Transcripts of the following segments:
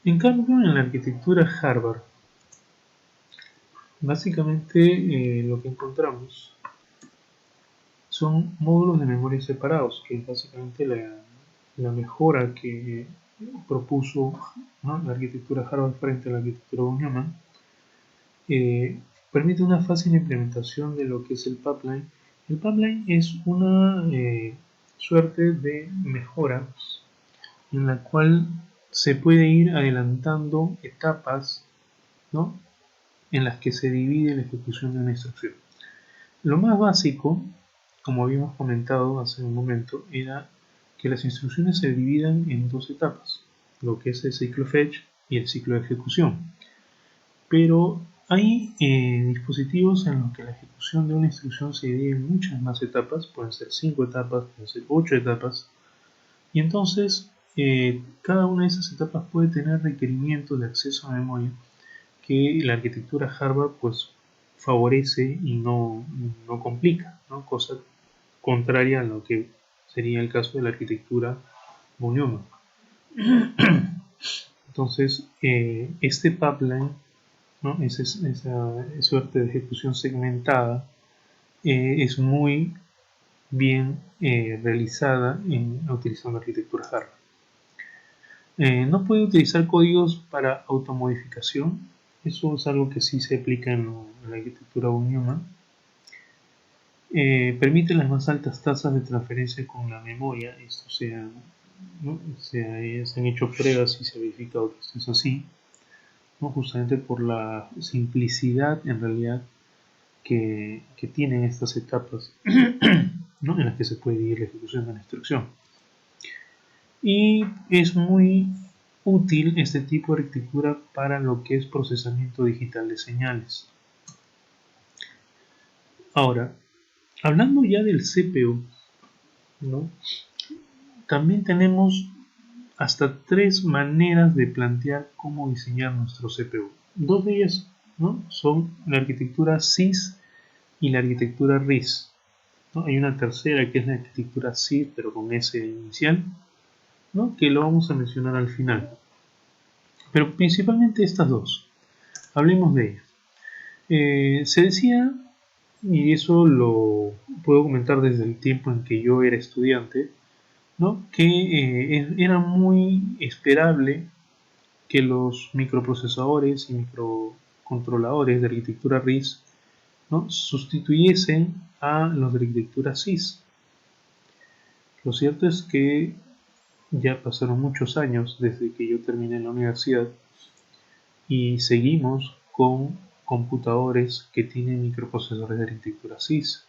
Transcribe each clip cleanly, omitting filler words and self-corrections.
En cambio, en la arquitectura Harvard, básicamente lo que encontramos son módulos de memoria separados, que es básicamente la mejora que propuso, ¿no?, la arquitectura Harvard frente a la arquitectura von Neumann. Permite una fácil implementación de lo que es el pipeline. El pipeline es una suerte de mejora en la cual se puede ir adelantando etapas, ¿no?, en las que se divide la ejecución de una instrucción. Lo más básico, como habíamos comentado hace un momento, era que las instrucciones se dividan en dos etapas, lo que es el ciclo fetch y el ciclo de ejecución. Pero hay dispositivos en los que la ejecución de una instrucción se divide en muchas más etapas, pueden ser 5 etapas, pueden ser 8 etapas, y entonces cada una de esas etapas puede tener requerimientos de acceso a memoria que la arquitectura Harvard pues favorece y no complica, ¿no?, cosa contraria a lo que sería el caso de la arquitectura von Neumann. Entonces, este pipeline, ¿no?, esa suerte de ejecución segmentada es muy bien realizada utilizando arquitectura Harvard. No puede utilizar códigos para automodificación. Eso es algo que sí se aplica en la arquitectura von Neumann. Permite las más altas tasas de transferencia con la memoria. Esto se han hecho pruebas y se ha verificado que esto es así, ¿no?, justamente por la simplicidad en realidad que tienen estas etapas, ¿no?, en las que se puede ir la ejecución de la instrucción. Y es muy útil este tipo de arquitectura para lo que es procesamiento digital de señales. Ahora, hablando ya del CPU, ¿no?, también tenemos hasta 3 maneras de plantear cómo diseñar nuestro CPU. Dos de ellas, ¿no?, son la arquitectura CIS y la arquitectura RISC, ¿no? Hay una tercera que es la arquitectura CIS, pero con S inicial, ¿no?, que lo vamos a mencionar al final. Pero principalmente estas dos. Hablemos de ellas. Se decía, y eso lo puedo comentar desde el tiempo en que yo era estudiante, ¿no?, que era muy esperable que los microprocesadores y microcontroladores de arquitectura RISC, ¿no?, sustituyesen a los de arquitectura CIS. Lo cierto es que ya pasaron muchos años desde que yo terminé la universidad y seguimos con computadores que tienen microprocesadores de arquitectura CIS.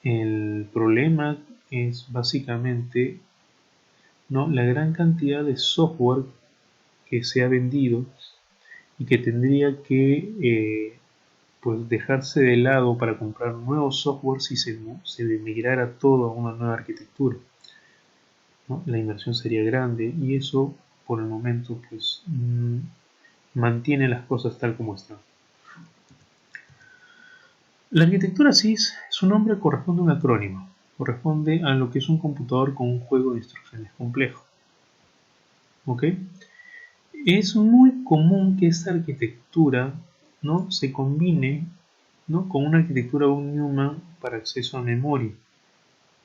El problema es básicamente, ¿no?, la gran cantidad de software que se ha vendido y que tendría que pues dejarse de lado para comprar nuevos software si se migrara todo a una nueva arquitectura, ¿no? La inversión sería grande y eso por el momento pues mantiene las cosas tal como están. La arquitectura CIS, su nombre corresponde a un acrónimo, corresponde a lo que es un computador con un juego de instrucciones complejo. ¿Ok? Es muy común que esta arquitectura, ¿no?, se combine, ¿no?, con una arquitectura von Neumann para acceso a memoria,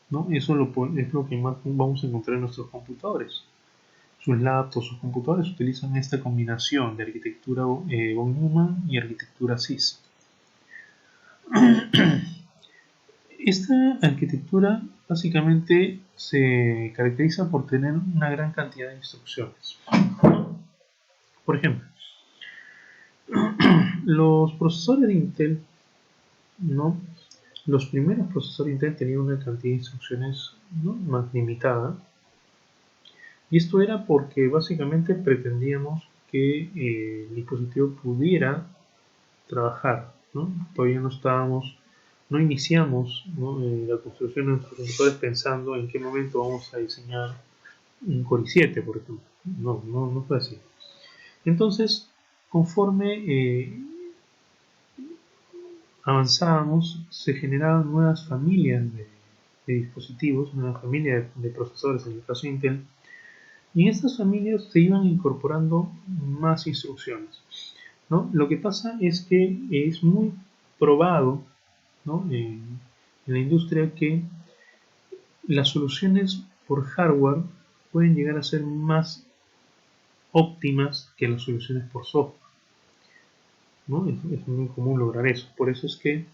¿no? Eso es lo que más vamos a encontrar en nuestros computadores. Sus laptops, sus computadores utilizan esta combinación de arquitectura von Neumann y arquitectura CIS. Esta arquitectura básicamente se caracteriza por tener una gran cantidad de instrucciones. Por ejemplo, los procesadores de Intel, ¿no?, los primeros procesadores de Intel tenían una cantidad de instrucciones, ¿no?, más limitada, y esto era porque básicamente pretendíamos que el dispositivo pudiera trabajar, ¿no? Todavía no iniciamos, ¿no?, la construcción de nuestros computadores pensando en qué momento vamos a diseñar un Core i7, por ejemplo. No fue así. Entonces, conforme avanzábamos, se generaban nuevas familias de dispositivos, una familia de procesadores en el caso de Intel, Y en estas familias se iban incorporando más instrucciones, ¿no? Lo que pasa es que es muy probado, ¿no?, en la industria que las soluciones por hardware pueden llegar a ser más óptimas que las soluciones por software, ¿no? Es muy común lograr eso. Por eso es que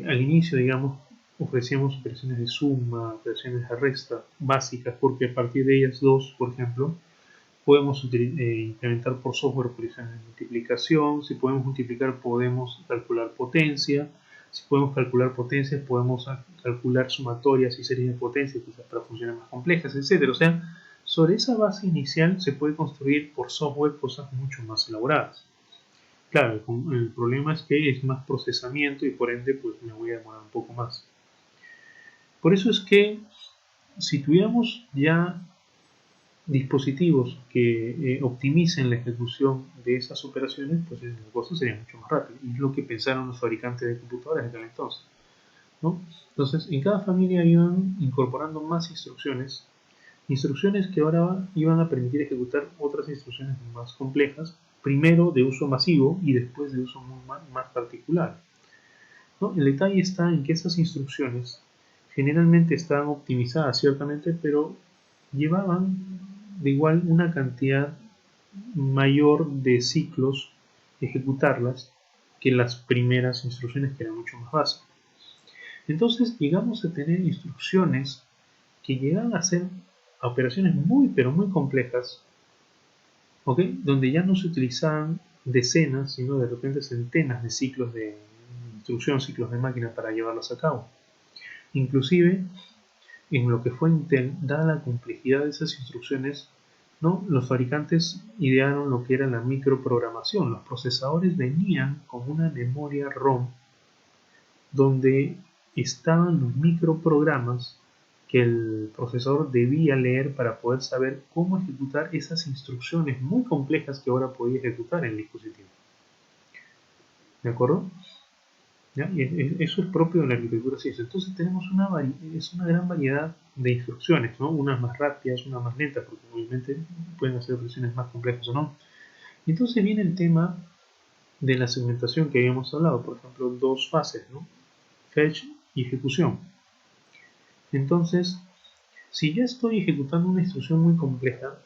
al inicio, digamos, ofrecíamos operaciones de suma, operaciones de resta básicas, porque a partir de ellas dos, por ejemplo, podemos implementar por software operaciones de multiplicación. Si podemos multiplicar, podemos calcular potencia. Si podemos calcular potencias, podemos calcular sumatorias y series de potencias, quizás para funciones más complejas, etc. O sea, sobre esa base inicial se puede construir por software cosas mucho más elaboradas. Claro, el problema es que es más procesamiento y por ende pues me voy a demorar un poco más. Por eso es que si tuviéramos ya dispositivos que optimicen la ejecución de esas operaciones, pues la cosa sería mucho más rápida. Y es lo que pensaron los fabricantes de computadoras de aquel entonces, ¿no? Entonces, en cada familia iban incorporando más instrucciones que ahora iban a permitir ejecutar otras instrucciones más complejas, primero de uso masivo y después de uso más particular, ¿no? El detalle está en que esas instrucciones generalmente estaban optimizadas, ciertamente, pero llevaban de igual una cantidad mayor de ciclos ejecutarlas que las primeras instrucciones, que eran mucho más básicas. Entonces llegamos a tener instrucciones que llegan a ser operaciones muy pero muy complejas, ¿okay?, donde ya no se utilizaban decenas, sino de repente centenas de ciclos de instrucción, ciclos de máquina para llevarlas a cabo. Inclusive, en lo que fue Intel, dada la complejidad de esas instrucciones, ¿no?, los fabricantes idearon lo que era la microprogramación. Los procesadores venían con una memoria ROM donde estaban los microprogramas que el procesador debía leer para poder saber cómo ejecutar esas instrucciones muy complejas que ahora podía ejecutar el dispositivo. ¿De acuerdo? ¿Ya? Y eso es propio de la arquitectura CIS. Entonces tenemos una gran variedad de instrucciones, ¿no? Unas más rápidas, unas más lentas, porque obviamente pueden hacer operaciones más complejas o no. Y entonces viene el tema de la segmentación que habíamos hablado, por ejemplo, dos fases, ¿no?, fetch y ejecución. Entonces, si ya estoy ejecutando una instrucción muy compleja,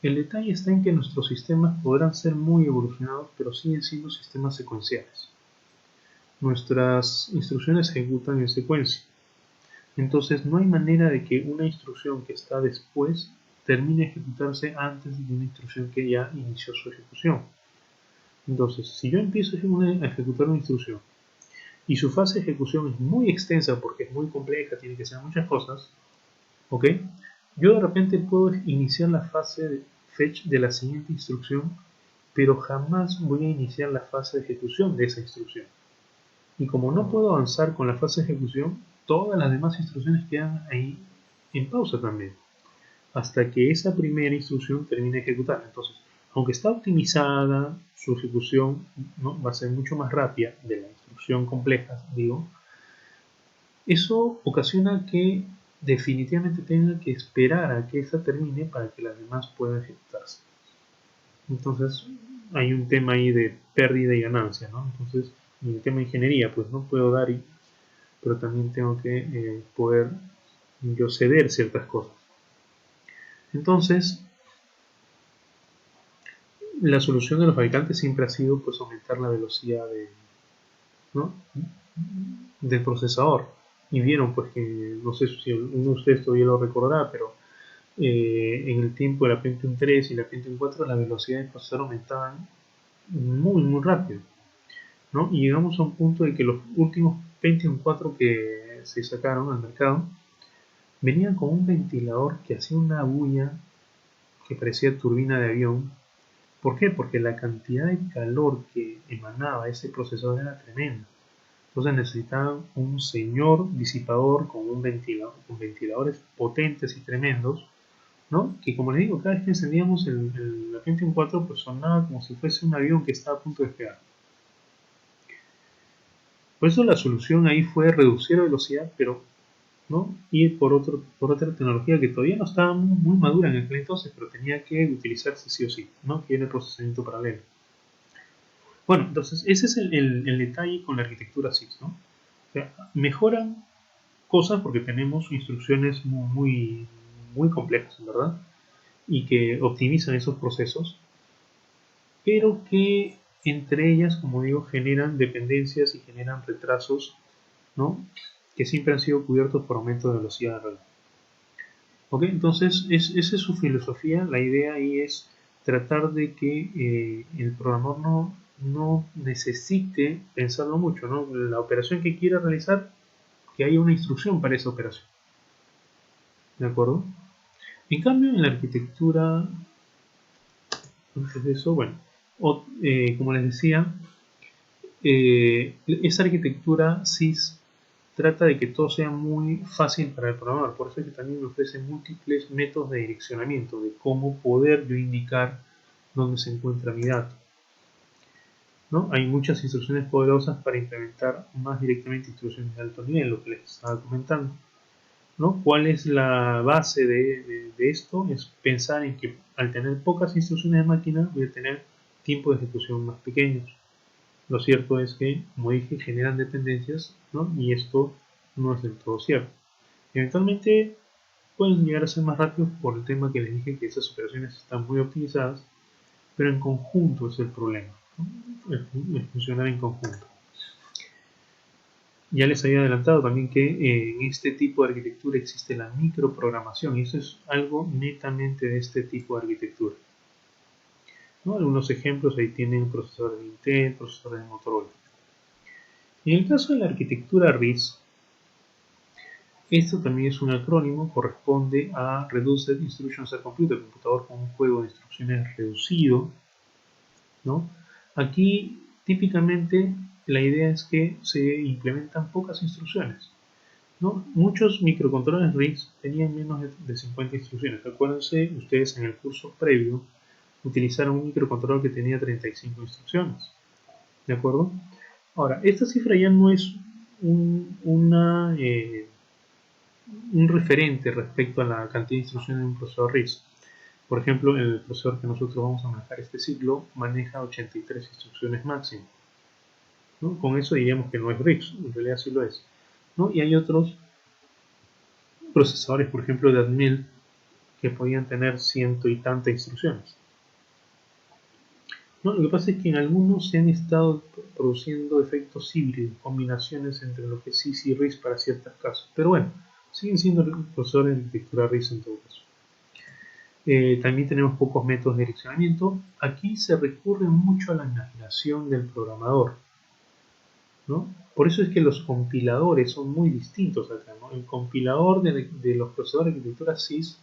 el detalle está en que nuestros sistemas podrán ser muy evolucionados, pero siguen siendo sistemas secuenciales. Nuestras instrucciones se ejecutan en secuencia. Entonces, no hay manera de que una instrucción que está después termine de ejecutarse antes de una instrucción que ya inició su ejecución. Entonces, si yo empiezo a ejecutar una instrucción y su fase de ejecución es muy extensa porque es muy compleja, tiene que hacer muchas cosas, ¿ok?, yo de repente puedo iniciar la fase de fetch de la siguiente instrucción, pero jamás voy a iniciar la fase de ejecución de esa instrucción. Y como no puedo avanzar con la fase de ejecución, todas las demás instrucciones quedan ahí en pausa también, hasta que esa primera instrucción termine de ejecutar. Entonces, aunque está optimizada, su ejecución, ¿no?, va a ser mucho más rápida de la instrucción compleja, digo. Eso ocasiona que definitivamente tenga que esperar a que esa termine para que las demás puedan ejecutarse. Entonces hay un tema ahí de pérdida y ganancia, ¿no? Entonces, en el tema de ingeniería, pues no puedo dar, pero también tengo que poder yo ceder ciertas cosas. Entonces, la solución de los fabricantes siempre ha sido pues aumentar la velocidad ¿no?, del procesador. Y vieron pues que, no sé si uno de ustedes todavía lo recordará, pero en el tiempo de la Pentium 3 y la Pentium 4 la velocidad del procesador aumentaban muy rápido, ¿no? Y llegamos a un punto de que los últimos Pentium 4 que se sacaron al mercado venían con un ventilador que hacía una bulla que parecía turbina de avión. ¿Por qué? Porque la cantidad de calor que emanaba ese procesador era tremenda. Entonces necesitaban un señor disipador con ventiladores potentes y tremendos, ¿no?, que, como les digo, cada vez que encendíamos la Pentium 4 pues sonaba como si fuese un avión que estaba a punto de despegar. Por eso la solución ahí fue reducir la velocidad, pero ¿no? Y por otra tecnología que todavía no estaba muy madura en aquel entonces, pero tenía que utilizarse sí o sí, ¿no? Que era el procesamiento paralelo. Bueno, entonces ese es el detalle con la arquitectura SIS, ¿no? O sea, mejoran cosas porque tenemos instrucciones muy complejas, ¿verdad? Y que optimizan esos procesos, pero que entre ellas, como digo, generan dependencias y generan retrasos, ¿no? Que siempre han sido cubiertos por aumento de velocidad de reloj. ¿Ok? Entonces, esa es su filosofía. La idea ahí es tratar de que el programador no necesite pensarlo mucho, ¿no? La operación que quiera realizar, que haya una instrucción para esa operación. ¿De acuerdo? En cambio, en la arquitectura, antes de eso, bueno, como les decía, esa arquitectura SIS trata de que todo sea muy fácil para el programador. Por eso es que también me ofrece múltiples métodos de direccionamiento, de cómo poder yo indicar dónde se encuentra mi dato, ¿no? Hay muchas instrucciones poderosas para implementar más directamente instrucciones de alto nivel, lo que les estaba comentando, ¿no? ¿Cuál es la base de esto? Es pensar en que al tener pocas instrucciones de máquina voy a tener tiempos de ejecución más pequeños. Lo cierto es que, como dije, generan dependencias, ¿no? Y esto no es del todo cierto. Eventualmente pueden llegar a ser más rápidos por el tema que les dije, que esas operaciones están muy optimizadas, pero en conjunto es el problema, ¿no? El funcionar en conjunto. Ya les había adelantado también que en este tipo de arquitectura existe la microprogramación y eso es algo netamente de este tipo de arquitectura, ¿no? Algunos ejemplos ahí tienen procesadores de Intel, procesadores de Motorola. En el caso de la arquitectura RISC, esto también es un acrónimo, corresponde a Reduced Instruction Set Computer, computador con un juego de instrucciones reducido, ¿no? Aquí típicamente la idea es que se implementan pocas instrucciones, ¿no? Muchos microcontroladores RISC tenían menos de 50 instrucciones. Acuérdense ustedes en el curso previo utilizaron un microcontrolador que tenía 35 instrucciones, ¿de acuerdo? Ahora, esta cifra ya no es un referente respecto a la cantidad de instrucciones de un procesador RISC. Por ejemplo, el procesador que nosotros vamos a manejar este ciclo maneja 83 instrucciones máximo, ¿no? Con eso diríamos que no es RISC, en realidad sí lo es, ¿no? Y hay otros procesadores, por ejemplo, de Atmel, que podían tener ciento y tantas instrucciones, ¿no? Lo que pasa es que en algunos se han estado produciendo efectos híbridos, combinaciones entre lo que es CIS y RISC para ciertos casos. Pero bueno, siguen siendo procesadores de arquitectura RISC en todo caso. También tenemos pocos métodos de direccionamiento. Aquí se recurre mucho a la imaginación del programador, ¿no? Por eso es que los compiladores son muy distintos acá, ¿no? El compilador de los procesadores de arquitectura CIS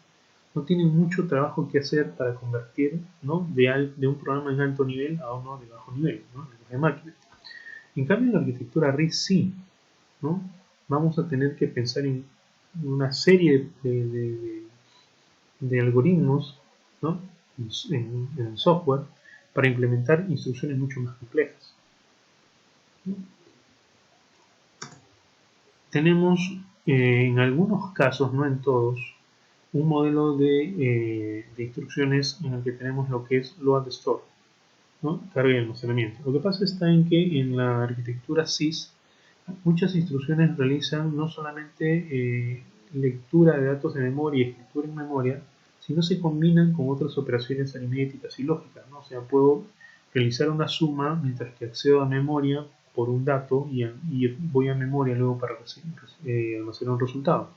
no tiene mucho trabajo que hacer para convertir, ¿no? de un programa en alto nivel a uno de bajo nivel, ¿no? De máquina. En cambio, en la arquitectura RISC sí, ¿no? Vamos a tener que pensar en una serie de algoritmos, ¿no? en el software para implementar instrucciones mucho más complejas. Tenemos en algunos casos, no en todos, un modelo de instrucciones en el que tenemos lo que es load store, ¿no? Carga y almacenamiento. Lo que pasa está en que en la arquitectura SIS muchas instrucciones realizan no solamente lectura de datos de memoria y escritura en memoria, sino se combinan con otras operaciones aritméticas y lógicas, ¿no? O sea, puedo realizar una suma mientras que accedo a memoria por un dato y voy a memoria luego para almacenar un resultado.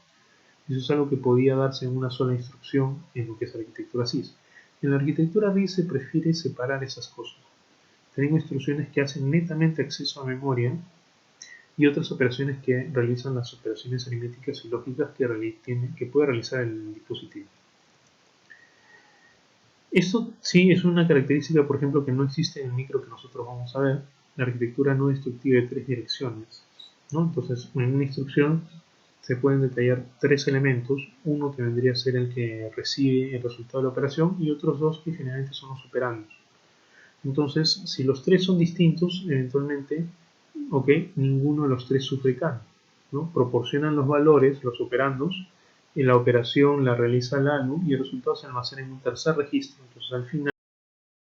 Eso es algo que podía darse en una sola instrucción en lo que es la arquitectura SIS. En la arquitectura RISC se prefiere separar esas cosas. Tengo instrucciones que hacen netamente acceso a memoria y otras operaciones que realizan las operaciones aritméticas y lógicas que puede realizar el dispositivo. Esto sí es una característica, por ejemplo, que no existe en el micro que nosotros vamos a ver. La arquitectura no destructiva de 3 direcciones, ¿no? Entonces, en una instrucción se pueden detallar 3 elementos, uno que vendría a ser el que recibe el resultado de la operación y otros 2 que generalmente son los operandos. Entonces, si los 3 son distintos, eventualmente, ok, ninguno de los 3 sufre cambio. ¿no? Proporcionan los valores, los operandos, y la operación la realiza la ALU y el resultado se almacena en un tercer registro. Entonces al final